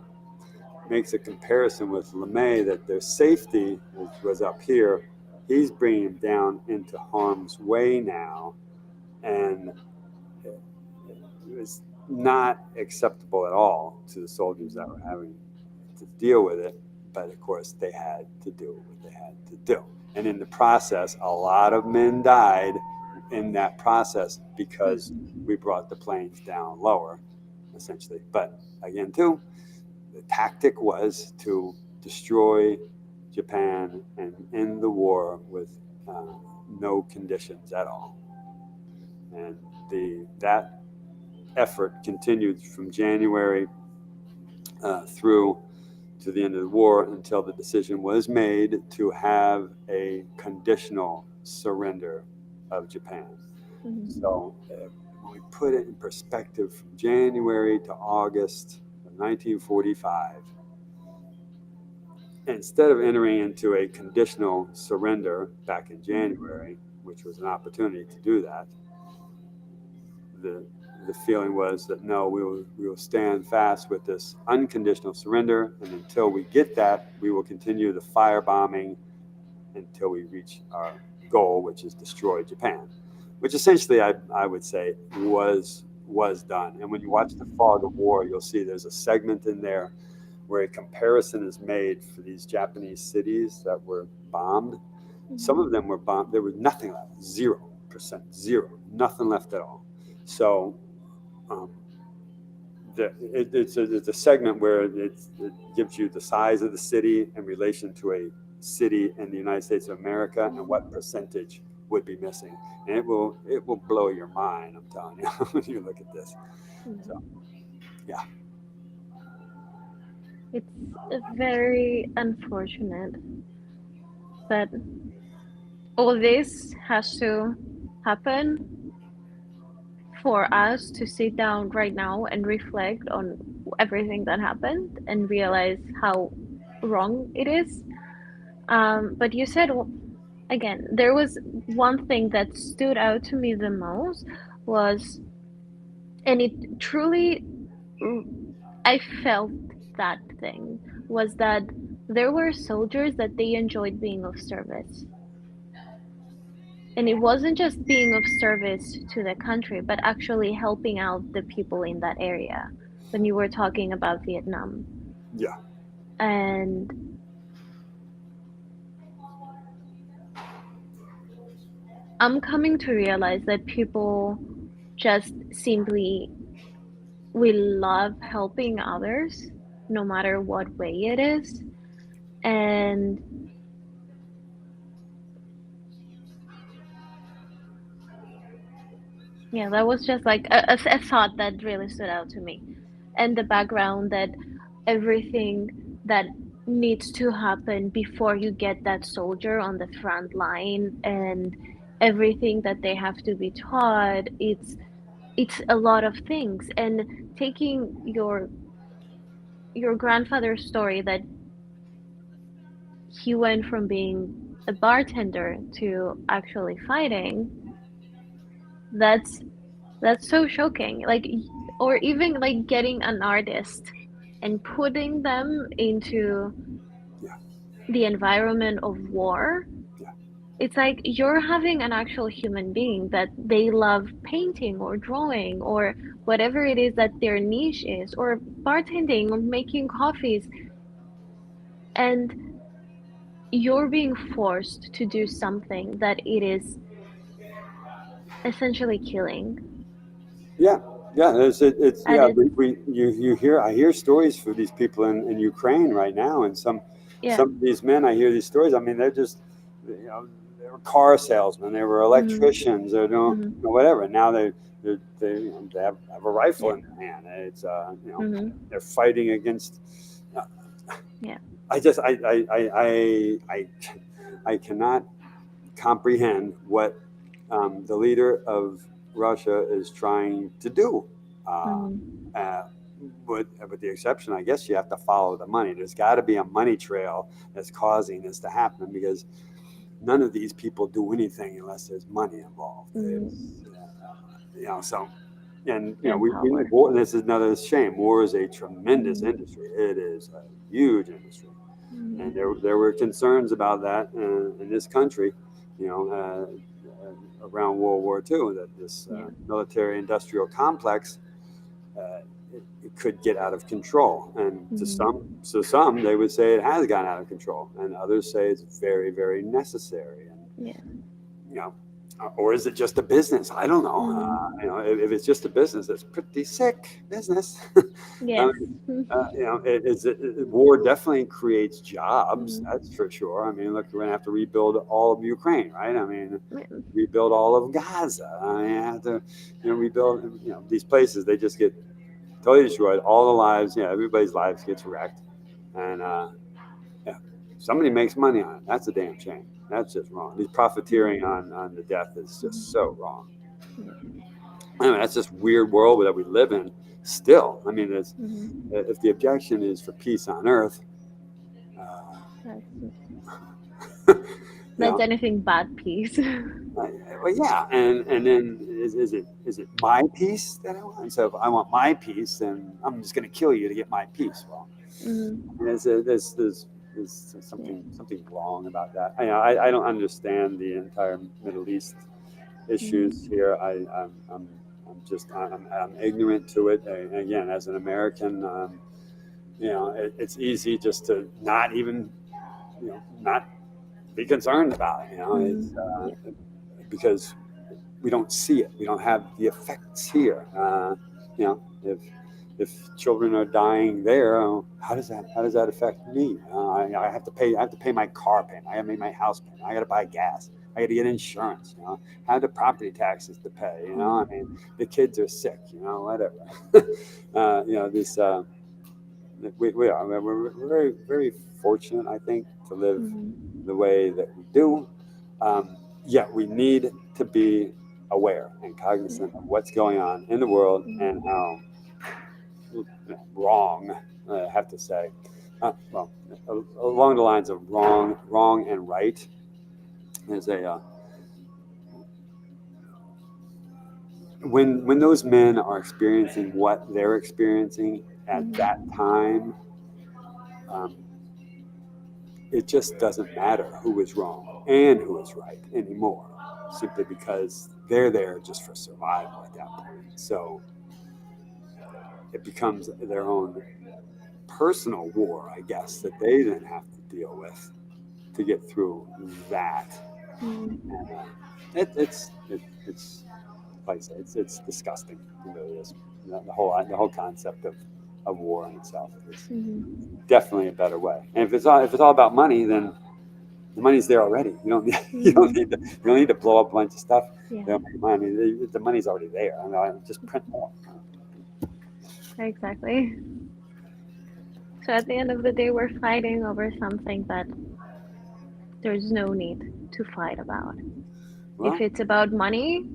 comparison with LeMay that their safety was up here. He's bringing them down into harm's way now, and it was not acceptable at all to the soldiers that were having to deal with it. But of course, they had to do what they had to do. And in the process, a lot of men died in that process because we brought the planes down lower, essentially. But again, too, the tactic was to destroy Japan and end the war with no conditions at all. And that effort continued from January through to the end of the war until the decision was made to have a conditional surrender of Japan. So when we put it in perspective, from January to August of 1945, instead of entering into a conditional surrender back in January, which was an opportunity to do that, the feeling was that no, we will stand fast with this unconditional surrender, and until we get that, we will continue the firebombing until we reach our goal, which is destroy Japan, which essentially I would say was done. And when you watch The Fog of War, you'll see there's a segment in there where a comparison is made for these Japanese cities that were bombed. Some of them were bombed. There was nothing left, 0%, zero, nothing left at all. So it's a segment where it gives you the size of the city in relation to a city in the United States of America and what percentage would be missing. And it will blow your mind, I'm telling you, when you look at this. So, yeah. It's very unfortunate that all this has to happen for us to sit down right now and reflect on everything that happened and realize how wrong it is. But you said, again, there was one thing that stood out to me the most was, and it truly, I felt that thing, was that there were soldiers that they enjoyed being of service. And it wasn't just being of service to the country, but actually helping out the people in that area when you were talking about Vietnam. Yeah. And I'm coming to realize that people just simply will love helping others, no matter what way it is. And yeah, that was just like a thought that really stood out to me. And the background that everything that needs to happen before you get that soldier on the front line and everything that they have to be taught, it's a lot of things. And taking your grandfather's story that he went from being a bartender to actually fighting, that's so shocking. Like, or even like getting an artist and putting them into Yeah. the environment of war. Yeah. It's like you're having an actual human being that they love painting or drawing or whatever it is that their niche is, or bartending or making coffees, and you're being forced to do something that it is essentially killing. Yeah, yeah, it's And yeah. it's, You hear I hear stories for these people in Ukraine right now, and yeah. some of these men I hear these stories. I mean, they're just they were car salesmen, they were Hmm. electricians, they're doing Hmm. whatever. Now they have a rifle Yeah. in their hand. It's Hmm. they're fighting against. Uh, Yeah. I just I cannot comprehend what the leader of Russia is trying to do. Uh, Hmm. uh, with the exception, I guess you have to follow the money. There's got to be a money trail that's causing this to happen because none of these people do anything unless there's money involved. Hmm. So, and And we need power. war. This is another shame. War is a tremendous Hmm. industry. It is a huge industry, Hmm. and there were concerns about that in this country, around World War II, that this Yeah. military-industrial complex uh, it could get out of control. And Hmm. to some, they would say it has gotten out of control, and others say it's very, very necessary. And Yeah. you know, or is it just a business? I don't know. Hmm. If it's just a business, it's pretty sick business. I Yes. mean, war definitely creates jobs. Hmm. That's for sure. I mean, look, we're gonna have to rebuild all of Ukraine, right? I mean, Yeah. rebuild all of Gaza. I mean, have to, rebuild. These places they just get totally destroyed. All the lives, everybody's lives gets wrecked, and yeah, somebody makes money on it. That's a damn shame. That's just wrong. These profiteering on the death is just Hmm. so wrong. Yeah. I mean, that's just weird world that we live in. Still, I mean, Hmm. if the objection is for peace on earth, uh, That's you that's know, anything but peace. well, yeah, and then is it my peace that I want? So if I want my peace, then I'm just going to kill you to get my peace. Well, Hmm. there's Yeah. something wrong about that. I don't understand the entire Middle East issues Hmm. here. I'm ignorant to it. And again, as an American, it's easy just to not even not be concerned about it. Hmm. It's Yeah. because we don't see it. We don't have the effects here. If children are dying there, how does that affect me? I have to pay my car payment. I got to pay my house payment. I got to buy gas. I got to get insurance. I have the property taxes to pay. Hmm. I mean, the kids are sick. Whatever. This we are. We're very very fortunate, I think, to live Hmm. the way that we do. Yet we need to be aware and Yeah. cognizant of what's going on in the world and Hmm. how wrong, I have to say, well, along the lines of wrong and right. There's when those men are experiencing what they're experiencing at that Hmm. time, um, it just doesn't matter who is wrong and who is right anymore, simply because they're there just for survival at that point. So it becomes their own personal war, I guess, that they then have to deal with to get through that. Hmm. And it's like I say, it's disgusting. It really is. The whole concept of war in itself is Hmm. definitely a better way. And if it's all about money, then the money's there already. You don't need Hmm. you don't need to blow up a bunch of stuff. Yeah. They don't make money. The money's already there. I mean, just print more. Exactly. So at the end of the day, we're fighting over something that there's no need to fight about. If Well, it's about money,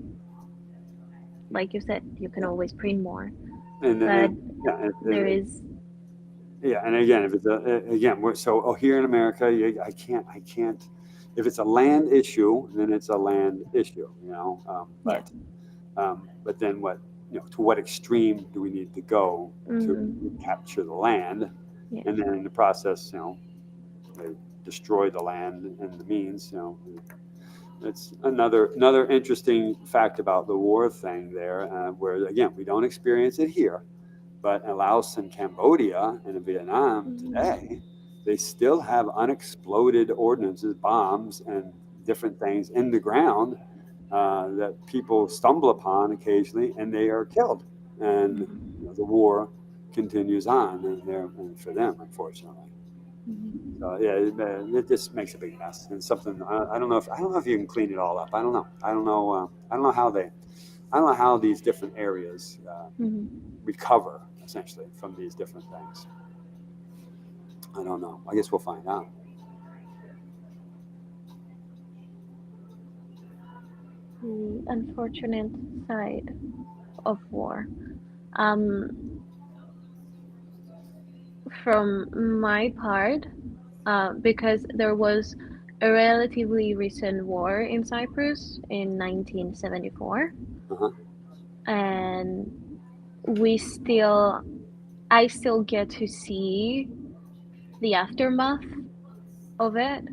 like you said, you can yeah, always print more. and But yeah, there is, yeah, and again, if it's again, here in America, I can't. If it's a land issue, then it's a land issue, yeah. but then what, to what extreme do we need to go to Hmm. capture the land, Yeah. and then in the process, they destroy the land and the means, it's another interesting fact about the war thing there, where again we don't experience it here, but in Laos and Cambodia and in Vietnam Mhm. today, they still have unexploded ordnances, bombs, and different things in the ground that people stumble upon occasionally, and they are killed. And Mhm. the war continues on, and for them, unfortunately. Mhm. So yeah, it just makes a big mess, and something I don't know if you can clean it all up. I don't know. I don't know. I don't know how they. I don't know how these different areas Mhm. recover essentially from these different things. I don't know. I guess we'll find out. The unfortunate side of war. Um, from my part, because there was a relatively recent war in Cyprus in 1974, Uh-huh. and we still, I still get to see the aftermath of it.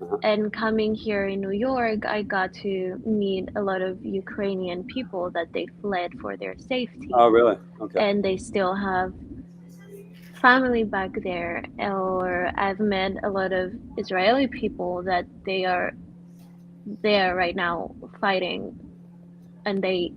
Uh-huh. And coming here in New York, I got to meet a lot of Ukrainian people that they fled for their Oh, safety, really? Okay. and they still have family back there. Or I've met a lot of Israeli people that they are there right now fighting, and they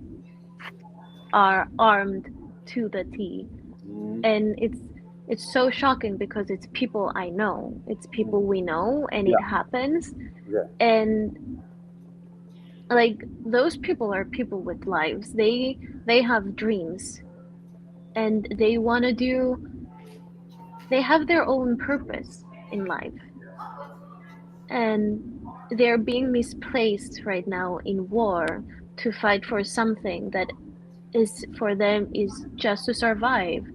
are armed to the T. Mm-hmm. And it's so shocking because it's people I know, it's people we know, and Yeah. it happens. Okay. And like those people are people with lives. They have dreams, and they have their own purpose in life, and they're being misplaced right now in war to fight for something that is for them is just to survive.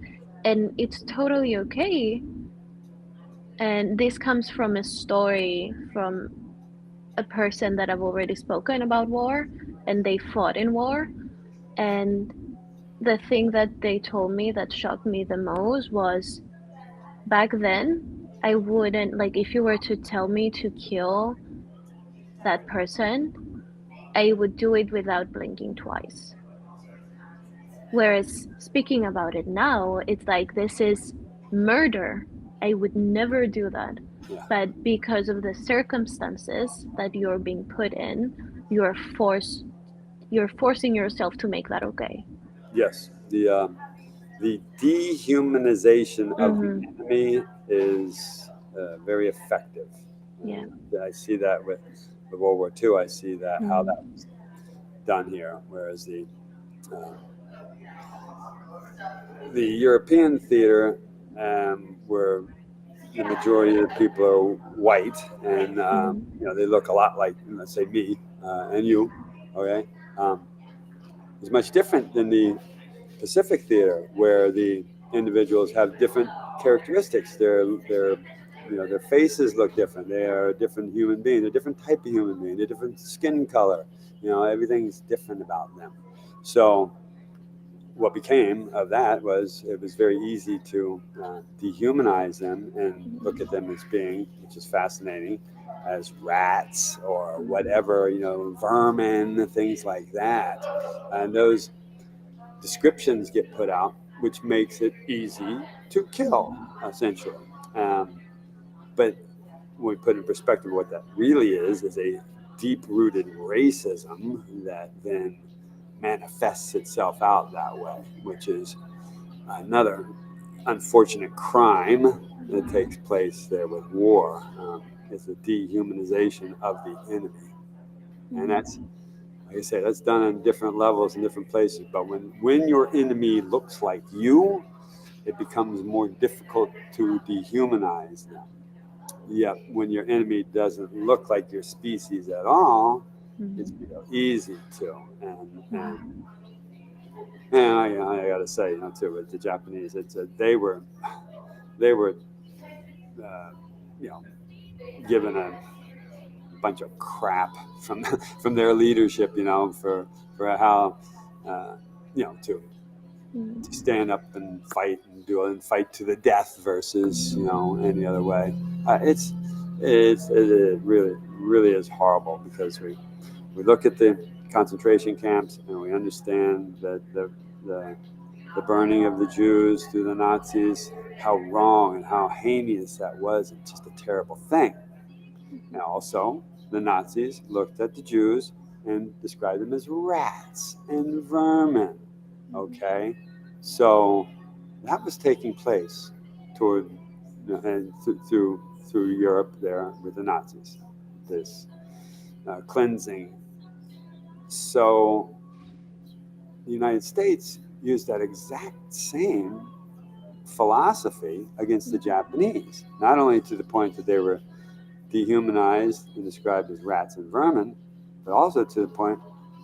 And it's totally okay. And this comes from a story from a person that I've already spoken about war, and they fought in war. And the thing that they told me that shocked me the most was back then, I wouldn't, like, if you were to tell me to kill that person, I would do it without blinking twice. Whereas speaking about it now, it's like this is murder. I would never do that. Yeah. But because of the circumstances that you're being put in, you're forced you're forcing yourself to make that okay. Yes. The dehumanization of the Mm-hmm. enemy is very effective. Yeah. I see that with World War II. I see that how that Mm-hmm. was done here, whereas uh, the European theater, where the majority of the people are white, and Mm-hmm. they look a lot like, let's say, me and you. Okay, um, is much different than the Pacific theater, where the individuals have different characteristics. Their faces look different. They are a different human being. They're a different type of human being. They're different skin color. Everything's different about them. So what became of that was it was very easy to dehumanize them and look at them as being, which is fascinating, as rats or whatever, vermin, things like that. And those descriptions get put out, which makes it easy to kill, Mm-hmm. essentially. But when we put in perspective what that really is a deep rooted racism that then manifests itself out that way, which is another unfortunate crime that takes place there with war. Is the dehumanization of the enemy. And Mm-hmm. that's, like I say, that's done on different levels in different places. But when your enemy looks like you, it becomes more difficult to dehumanize them. Yet when your enemy doesn't look like your species at all, it's Mm-hmm. real easy to. And Yeah. and I got to say, too, with the Japanese, it's they were uh, you know given a bunch of crap from from their leadership, for how to Mm-hmm. stand up and fight and fight to the death versus any other way. It really really is horrible because we look at the concentration camps and we understand that the burning of the Jews through the Nazis, how wrong and how heinous that was, and just a terrible thing. And also, the Nazis looked at the Jews and described them as rats and vermin. Okay, so that was taking place toward and through Europe there with the Nazis. This cleansing. So the United States used that exact same philosophy against the Japanese, not only to the point that they were dehumanized and described as rats and vermin, but also to the point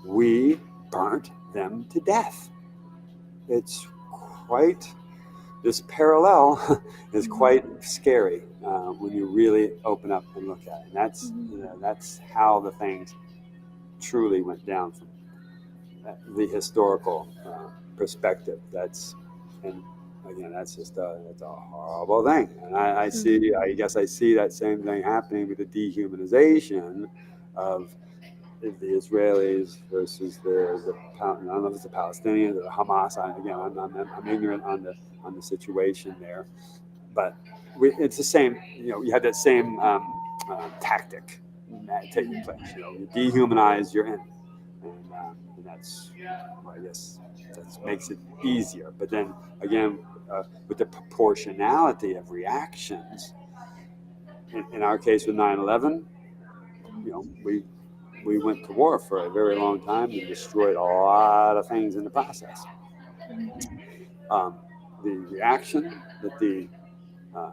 we burnt them to death. It's quite, this parallel is quite scary when you really open up and look at it. And that's how the things truly went down from the historical perspective. And again, that's a horrible thing. And I guess I see that same thing happening with the dehumanization of the Israelis versus I don't know if it's the Palestinians or the Hamas. I'm ignorant on the situation there, but it's the same. You had that same tactic taking place. You dehumanize your enemy, and that's, well, I guess, that makes it easier. But then again, with the proportionality of reactions, in our case with 9/11, we went to war for a very long time and destroyed a lot of things in the process. The reaction that the uh,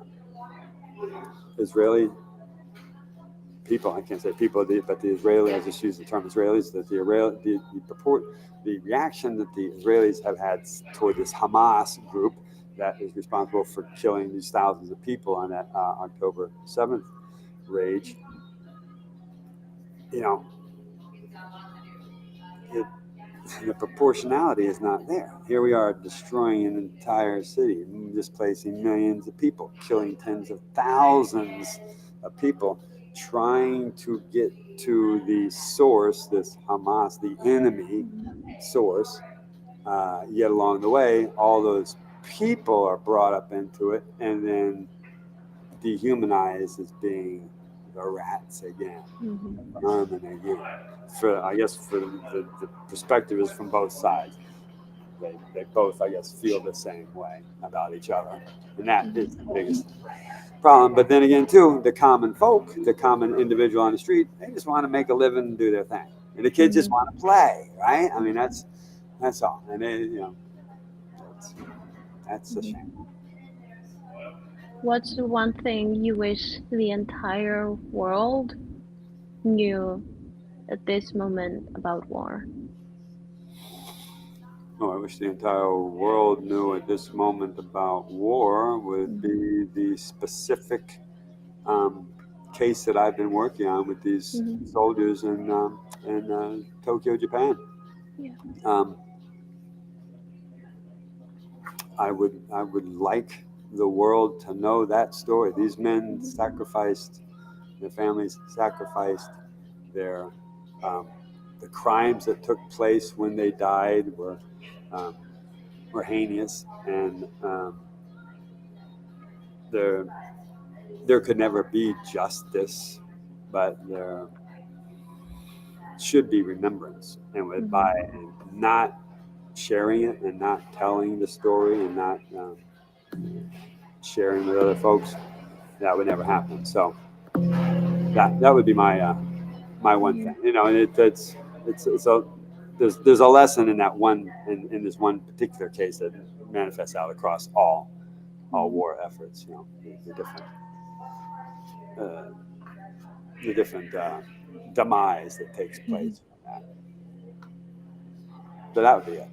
Israeli people, I can't say people, but the Israelis, I just use the term Israelis, that the reaction that the Israelis have had toward this Hamas group that is responsible for killing these thousands of people on that October 7th rage, it, the proportionality is not there. Here we are destroying an entire city, displacing millions of people, killing tens of thousands of people, trying to get to the source, this Hamas, the enemy source. Yet along the way, all those people are brought up into it and then dehumanized as being the rats again, vermin again. I guess for the perspective is from both sides. They both, I guess, feel the same way about each other, and that is the biggest problem. But then again, too, the common folk, the common individual on the street, they just want to make a living and do their thing, and the kids just want to play, right? I mean, that's all, and that's a shame. What's the one thing you wish the entire world knew at this moment about war? Oh, I wish the entire world knew at this moment about war would be the specific case that I've been working on with these soldiers in Tokyo, Japan. Yeah. I would like the world to know that story. These men sacrificed, their families sacrificed their the crimes that took place when they died were heinous, and there could never be justice, but there should be remembrance. And by not sharing it and not telling the story and not sharing with other folks, that would never happen. So that would be my one thing. And it's a there's a lesson in that one in this one particular case that manifests out across all war efforts. Uh, the different demise that takes place from that. So that would be it.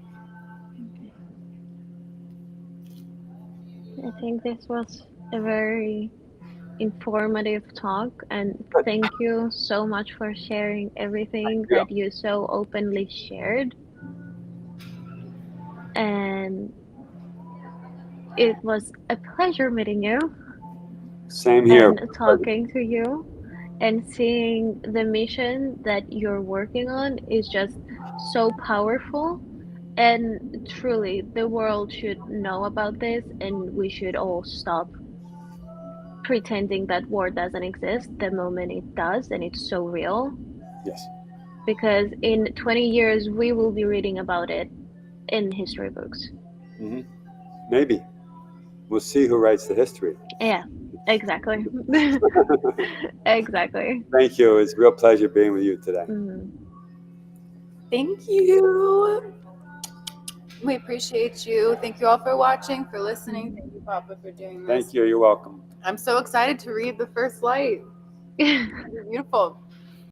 I think this was a very informative talk, and Good. thank you so much for sharing everything that you so openly shared. And it was a pleasure meeting you Same here. and talking to you. and seeing the mission that you're working on is just so powerful. And truly, the world should know about this, and we should all stop pretending that war doesn't exist the moment it does, and it's so real. Yes. Because in 20 years, we will be reading about it in history books. Hmm. Maybe. We'll see who writes the history. Yeah, exactly. Exactly. Thank you. It's a real pleasure being with you today. Mhm. Thank you. We appreciate you. Thank you all for watching, for listening. Thank you, Papa, for doing this. Thank you. You're welcome. I'm so excited to read The First Light. It's beautiful.